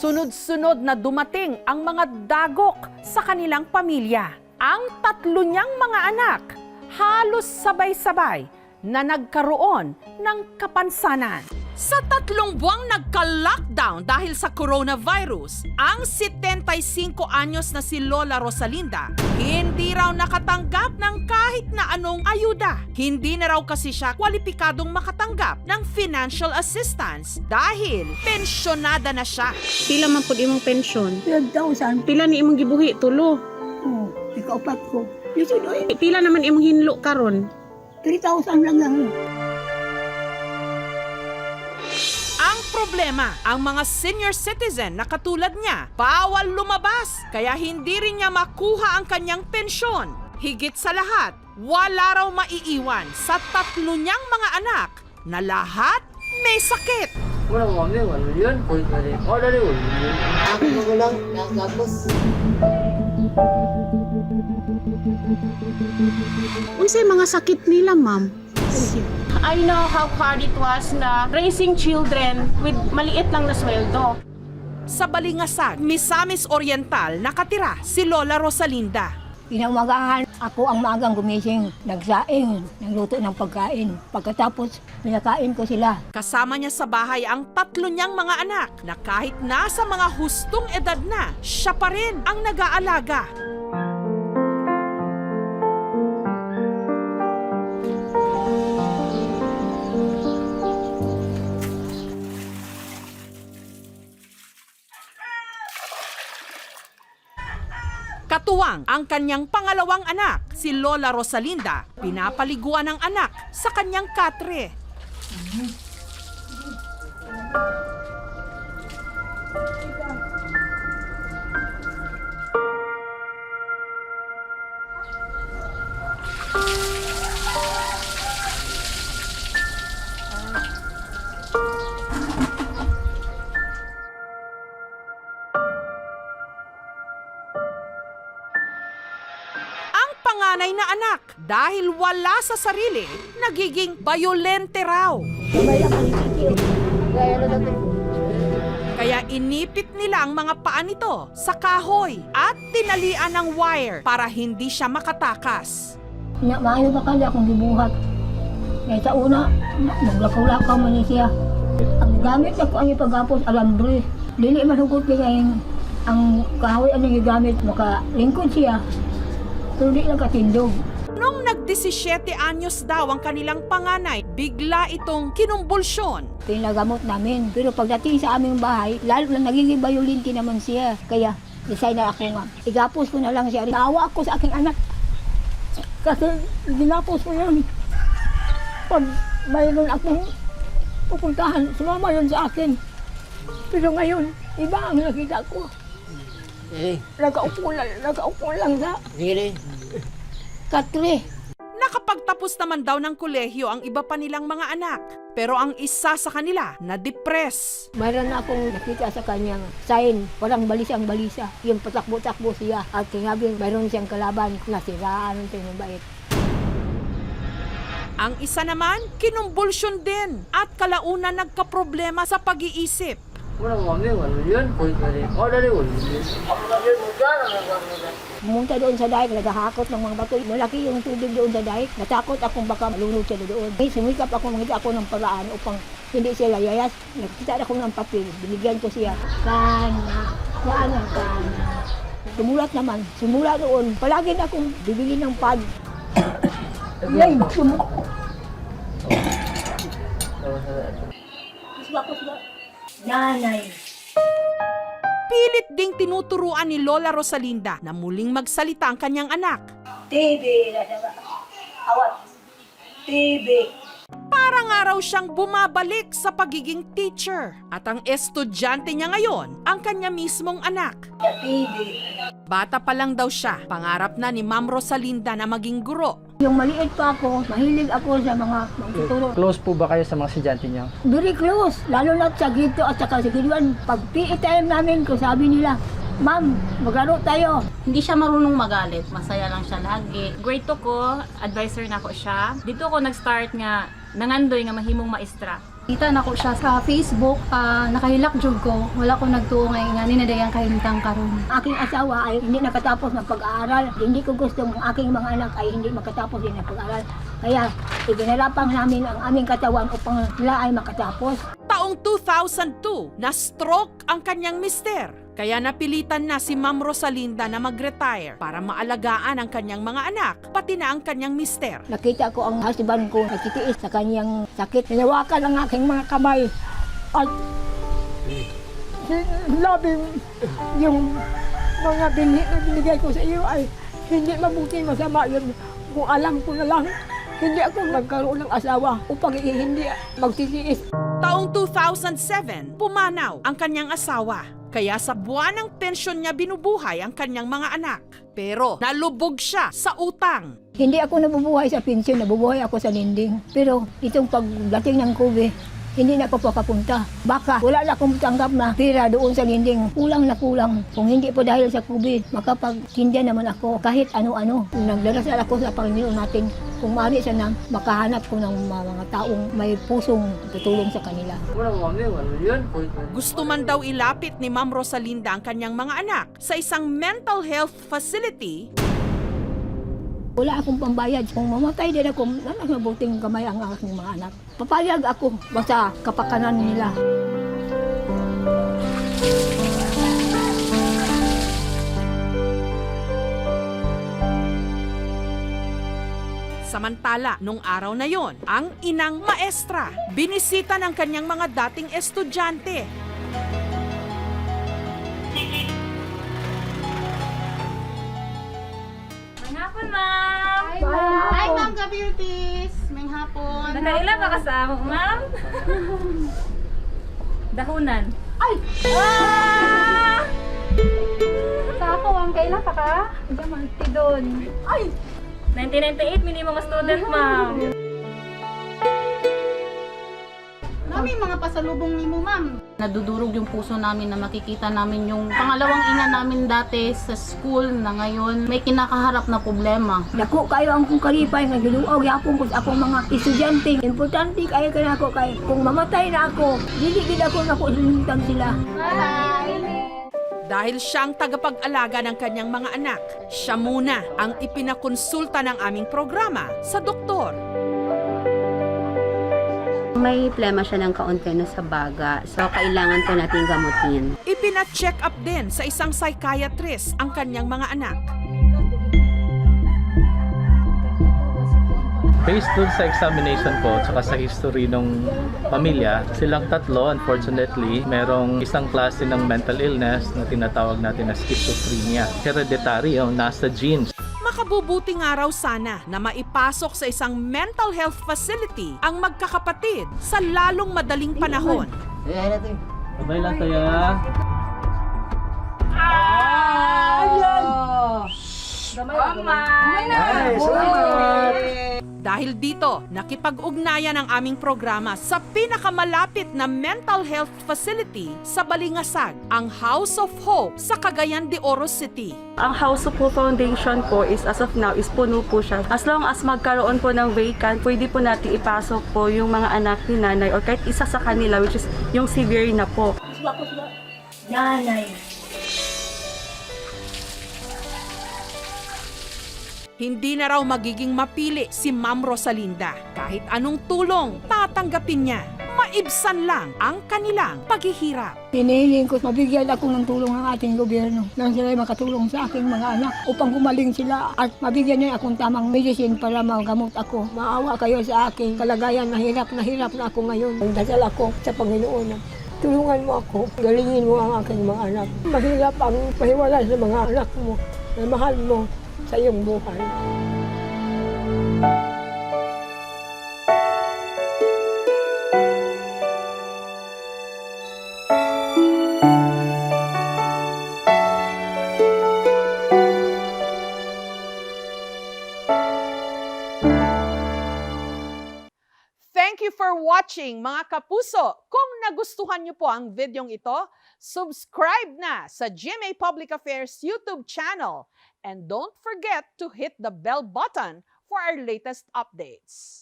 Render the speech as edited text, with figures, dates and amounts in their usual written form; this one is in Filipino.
Sunod-sunod na dumating ang mga dagok sa kanilang pamilya. Ang 3 niyang mga anak, halos sabay-sabay na nagkaroon ng kapansanan. Sa 3 buwang nagka-lockdown dahil sa coronavirus, ang 75 anyos na si Lola Rosalinda hindi raw nakatanggap ng kahit na anong ayuda. Hindi na raw kasi siya kwalipikadong makatanggap ng financial assistance dahil pensyonada na siya. Pila man pud imong pensyon? 12,000. Pila ni imong gibuhi tulo? Oh, ikaupat ko. Lisod oy. Pila naman imong hinlo karon? 3,000 lang lang. Ang problema, ang mga senior citizen na katulad niya, bawal lumabas, kaya hindi rin niya makuha ang kanyang pensyon. Higit sa lahat, wala raw maiiwan sa 3 niyang mga anak na lahat may sakit. Wala mo kami, wala yun. Wala rin, wala yun. Ako magulang, nakagapos. Unsay mga sakit nila, ma'am? I know how hard it was na raising children with maliit lang na sweldo. Sa Balingasag, Misamis Oriental, nakatira si Lola Rosalinda. Pinamagahan, ako ang maagang gumising, nagsaing, nagluto ng pagkain. Pagkatapos, pinakain ko sila. Kasama niya sa bahay ang 3 niyang mga anak na kahit nasa mga hustong edad na, siya pa rin ang nag-aalaga. Katuwang ang kanyang pangalawang anak, si Lola Rosalinda, pinapaliguan ng anak sa kanyang katre. Panganay na anak, dahil wala sa sarili, nagiging bayolente raw. Kaya inipit nila ang mga paa nito sa kahoy at tinalian ng wire para hindi siya makatakas. Maayo ba kaya akong gibuhat? Kaya sa una, naglakaw-lakaw man siya. Ang gamit ako ang ipagapos alambre. Dili manugot kaya ang kahoy ang gigamit, makalingkod siya. Pero di lang katindog. Nung nag-17 anyos daw ang kanilang panganay, bigla itong kinumbulsyon. Pinagamot namin. Pero pagdating sa aming bahay, lalo na nagiging bayolente naman siya. Kaya, decide na ako nga. Igapos ko na lang siya. Naawa ako sa aking anak. Kasi ginapos ko yun. Pag mayroon akong pupuntahan, sumama yun sa akin. Pero ngayon, iba ang nakita ko. Nagaupo lang sa katre. Nakapagtapos naman daw ng kolehiyo ang iba pa nilang mga anak. Pero ang isa sa kanila na-depress. Mayroon na akong nakita sa kanyang sign, parang balisang-balisa. Yung patakbo-takbo siya. At sinabi, mayroon siyang kalaban, nasiraan ng bait. Ang isa naman, kinumbulsyon din at kalaunan nagkaproblema sa pag-iisip. Wala mo kami, wala yun. Wala rin, wala yun. Pumunta doon sa dike, naghahakot ng mga bato. Malaki yung tubig doon sa dike. Natakot akong baka malunod siya doon. Sumikap ako, mangita ako ng paraan upang hindi siya layayas. Nagkita ako ng papel, binigyan ko siya. Kana. Sumula doon. Palagi na akong bibili ng pad. Yan, Nanay. Pilit ding tinuturuan ni Lola Rosalinda na muling magsalita ang kanyang anak. TV. Awat. TV. Para nga raw siyang bumabalik sa pagiging teacher. At ang estudyante niya ngayon, ang kanya mismong anak. TV. Bata pa lang daw siya, pangarap na ni Ma'am Rosalinda na maging guro. Yung maliit pa ako, mahilig ako sa mga magtuturo. Close po ba kayo sa mga estudyante niyo? Very close, lalo na sa grade 2 at saka sa grade 1. Pag PE time namin, kung sabi nila, Ma'am, maglaro tayo. Hindi siya marunong magalit, masaya lang siya lagi. Grade 2 ko, advisor na ako siya. Dito ako nag-start nga nangandoy nga mahimong maestra. Kita na ko siya sa Facebook, nakahilak jud ko. Wala ko nagtuo nga nga ninadayang kahimtang karon. Aking asawa ay hindi nakatapos ng pag-aaral. Hindi ko gusto ang aking mga anak ay hindi makatapos din ng pag-aaral. Kaya iginalapang namin ang aming katawan upang sila ay makatapos. Taong 2002, na-stroke ang kanyang mister. Kaya napilitan na si Ma'am Rosalinda na mag-retire para maalagaan ang kanyang mga anak, pati na ang kanyang mister. Nakita ko ang husband ko nagtitiis sa kanyang sakit. Hinawakan ang aking mga kamay at labing yung mga binhi na binigay ko sa iyo ay hindi mabuti masama yun. Kung alam ko na lang, hindi ako magkaroon ng asawa upang hindi magtitiis. Taong 2007, pumanaw ang kanyang asawa. Kaya sa buwan ng pensyon niya binubuhay ang kanyang mga anak. Pero nalubog siya sa utang. Hindi ako nabubuhay sa pensyon, nabubuhay ako sa lending. Pero itong pagdating ng COVID, hindi na ako papapunta. Baka wala na akong tanggap na pera doon sa lending. Kulang na kulang. Kung hindi po dahil sa COVID, makapagtinda naman ako kahit ano-ano. Nagdarasal ako sa Panginoon natin. Kung maaari sana makahanap ko ng mga taong may pusong tutulong sa kanila. Gusto man daw ilapit ni Ma'am Rosalinda ang kanyang mga anak sa isang mental health facility. Wala akong pambayad. Kung mamatay din ako, nalang mabuting kamay ang aking mga anak. Papayag ako basta kapakanan nila. Samantala, nung araw na yon, ang inang maestra binisita ng kanyang mga dating estudyante. May hapon, ma'am! Hi, Ma'am Ka-Beauties! May hapon. Nakaila ba kasama, ma'am? Dahunan. Ay! Sa ako, ang kaila pa ka? Diyan, manti doon. Ay! 1998, minimum student, ma'am. Mami, mga pasalubong ni mo, ma'am. Nadudurog yung puso namin na makikita namin yung pangalawang ina namin dati sa school na ngayon may kinakaharap na problema. Dako kayo ang kong kalipay nga giluaw yapon ko sa akong mga estudyante. Importante kayo kana ako kay kung mamatay na ako, dili gid ako nakulimutan sila. Dahil siyang tagapag-alaga ng kanyang mga anak, siya muna ang ipinakonsulta ng aming programa sa doktor. May plema siya ng kaunti na sa baga, so kailangan po natin gamutin. Ipina-check up din sa isang psychiatrist ang kanyang mga anak. Based dun sa examination ko tsaka sa history ng pamilya, silang tatlo, unfortunately, merong isang klase ng mental illness na tinatawag natin na schizophrenia. Hereditary, nasa genes. Makabubuting araw sana na maipasok sa isang mental health facility ang magkakapatid sa lalong madaling panahon. Sabay lang tayo. Dahil dito, nakipag-ugnayan ang aming programa sa pinakamalapit na mental health facility sa Balingasag, ang House of Hope sa Cagayan de Oro City. Ang House of Hope Foundation po is as of now is puno po siya. As long as magkaroon po ng vacant, pwede po natin ipasok po yung mga anak ni nanay or kahit isa sa kanila which is yung severe na po. Nanay. Hindi na raw magiging mapili si Ma'am Rosalinda. Kahit anong tulong, tatanggapin niya. Maibsan lang ang kanilang paghihirap. Hinihiling ko, mabigyan ako ng tulong ng ating gobyerno nang sila makatulong sa aking mga anak upang gumaling sila at mabigyan niya akong tamang medicine para magamot ako. Maawa kayo sa aking kalagayan, na hirap na ako ngayon. Dasal ako sa Panginoon. Tulungan mo ako, galingin mo ang aking mga anak. Mahirap ang pahiwalay sa mga anak mo na mahal mo sa iyong buhay. Thank you for watching, mga kapuso. Kung nagustuhan niyo po ang videong ito, subscribe na sa GMA Public Affairs YouTube channel. And don't forget to hit the bell button for our latest updates.